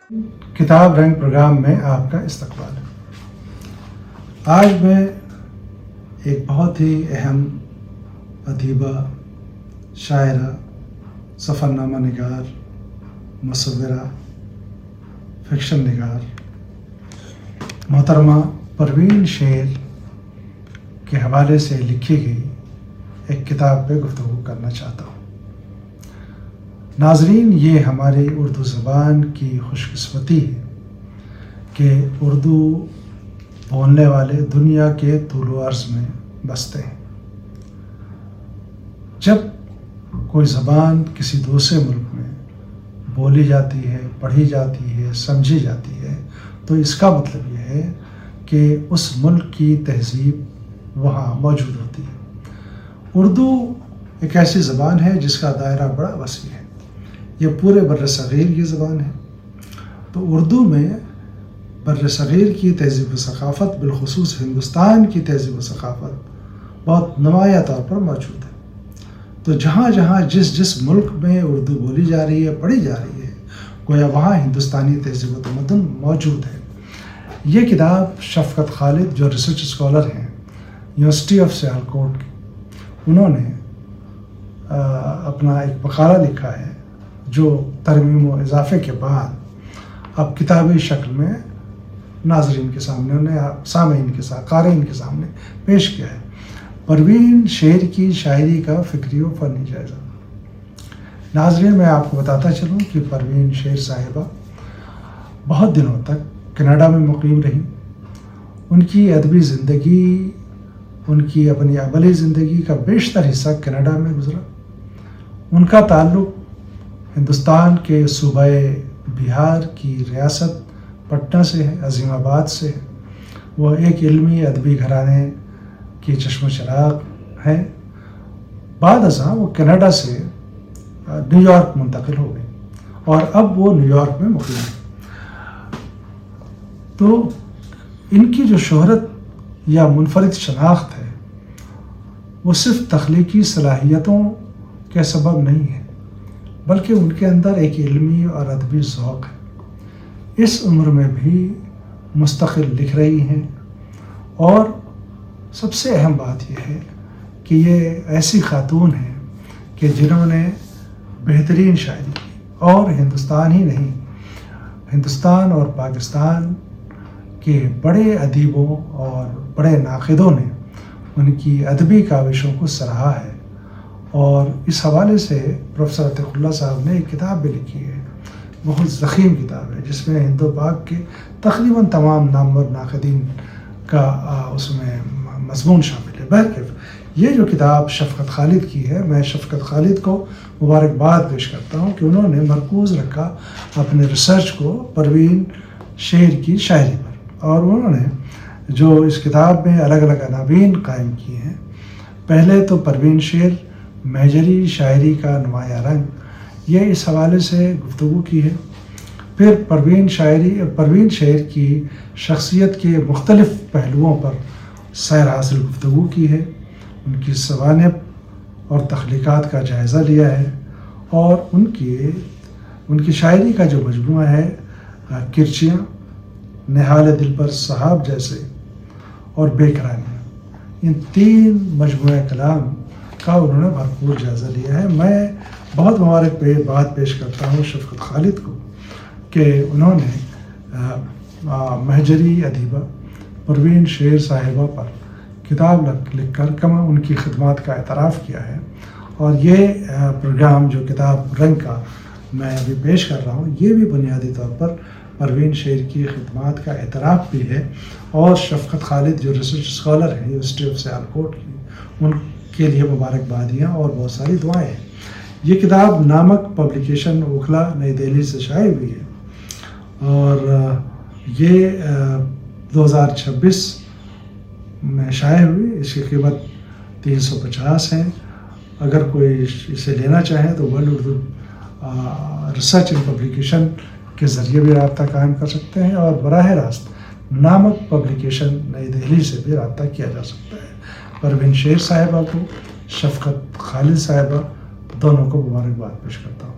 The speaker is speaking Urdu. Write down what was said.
کتاب رنگ پروگرام میں آپ کا استقبال ہے۔ آج میں ایک بہت ہی اہم ادیبہ، شاعرہ، سفر نامہ نگار، مصورہ، فکشن نگار محترمہ پروین شیر کے حوالے سے لکھی گئی ایک کتاب پہ گفتگو کرنا چاہتا ہوں۔ ناظرین، یہ ہماری اردو زبان کی خوش قسمتی ہے کہ اردو بولنے والے دنیا کے طول و عرض میں بستے ہیں۔ جب کوئی زبان کسی دوسرے ملک میں بولی جاتی ہے، پڑھی جاتی ہے، سمجھی جاتی ہے، تو اس کا مطلب یہ ہے کہ اس ملک کی تہذیب وہاں موجود ہوتی ہے۔ اردو ایک ایسی زبان ہے جس کا دائرہ بڑا وسیع ہے۔ یہ پورے بر صغیر کی زبان ہے۔ تو اردو میں بر صغیر کی تہذیب و ثقافت، بالخصوص ہندوستان کی تہذیب و ثقافت بہت نمایاں طور پر موجود ہے۔ تو جہاں جہاں جس ملک میں اردو بولی جا رہی ہے، پڑھی جا رہی ہے، گویا وہاں ہندوستانی تہذیب و تمدن موجود ہے۔ یہ کتاب شفقت خالد، جو ریسرچ اسکالر ہیں یونیورسٹی آف سیالکوٹ کی، انہوں نے اپنا ایک مقالہ لکھا ہے جو ترمیم و اضافے کے بعد اب کتابی شکل میں ناظرین کے سامنے، سامعین کے ساتھ، قارئین کے سامنے پیش کیا ہے۔ پروین شیر کی شاعری کا فکری و فنی جائزہ۔ ناظرین، میں آپ کو بتاتا چلوں کہ پروین شیر صاحبہ بہت دنوں تک کینیڈا میں مقیم رہیں۔ ان کی ادبی زندگی، ان کی اپنی عملی زندگی کا بیشتر حصہ کینیڈا میں گزرا۔ ان کا تعلق ہندوستان کے صوبہ بہار کی ریاست پٹنہ سے ہے، عظیم آباد سے ہے۔ وہ ایک علمی ادبی گھرانے کی چشم و چراغ ہیں۔ بعد ازاں وہ کینیڈا سے نیو یارک منتقل ہو گئے اور اب وہ نیو یارک میں مقیم ہیں۔ تو ان کی جو شہرت یا منفرد شناخت ہے وہ صرف تخلیقی صلاحیتوں کے سبب نہیں ہے، بلکہ ان کے اندر ایک علمی اور ادبی ذوق ہے۔ اس عمر میں بھی مستقل لکھ رہی ہیں، اور سب سے اہم بات یہ ہے کہ یہ ایسی خاتون ہیں کہ جنہوں نے بہترین شاعری کی، اور ہندوستان ہی نہیں، ہندوستان اور پاکستان کے بڑے ادیبوں اور بڑے ناقدوں نے ان کی ادبی کاوشوں کو سراہا ہے۔ اور اس حوالے سے پروفیسر عتیق اللہ صاحب نے ایک کتاب بھی لکھی ہے، بہت ضخیم کتاب ہے، جس میں ہند و پاک کے تقریباً تمام نامور ناقدین کا اس میں مضمون شامل ہے۔ بہرکیف یہ جو کتاب شفقت خالد کی ہے، میں شفقت خالد کو مبارکباد پیش کرتا ہوں کہ انہوں نے مرکوز رکھا اپنے ریسرچ کو پروین شیر کی شاعری پر، اور انہوں نے جو اس کتاب میں الگ الگ عناوین قائم کی ہیں۔ پہلے تو پروین شیر مہجری شاعری کا نمایاں رنگ، یہ اس حوالے سے گفتگو کی ہے۔ پھر پروین شیر کی شخصیت کے مختلف پہلوؤں پر سیر حاصل گفتگو کی ہے، ان کی صوانب اور تخلیقات کا جائزہ لیا ہے، اور ان کی شاعری کا جو مجموعہ ہے، کرچیاں، نہال دل پر صحاب جیسے اور بے قرانیاں، ان تین مجموعہ کلام کا انہوں نے بھرپور جائزہ لیا ہے۔ میں بہت مبارکباد پیش کرتا ہوں شفقت خالد کو کہ انہوں نے مہجری ادیبہ پروین شیر صاحبہ پر کتاب لکھ کر ان کی خدمات کا اعتراف کیا ہے۔ اور یہ پروگرام جو کتاب رنگ کا میں ابھی پیش کر رہا ہوں، یہ بھی بنیادی طور پر پروین شیر کی خدمات کا اعتراف بھی ہے، اور شفقت خالد جو ریسرچ اسکالر ہیں یونیورسٹی آف سیالکوٹ کی، ان کے لیے مبارکبادیاں اور بہت ساری دعائیں ہیں۔ یہ کتاب نامک پبلیکیشن اوکھلا نئی دہلی سے شائع ہوئی ہے، اور یہ 2026 میں شائع ہوئی۔ اس کی قیمت 350 ہے۔ اگر کوئی اسے لینا چاہے تو world Urdu research and publication کے ذریعے بھی رابطہ قائم کر سکتے ہیں، اور براہ راست نامک پبلیکیشن نئی دہلی سے بھی رابطہ کیا جا سکتا ہے۔ پروین شیر صاحبہ کو، شفقت خالد صاحبہ، دونوں کو مبارکباد پیش کرتا ہوں۔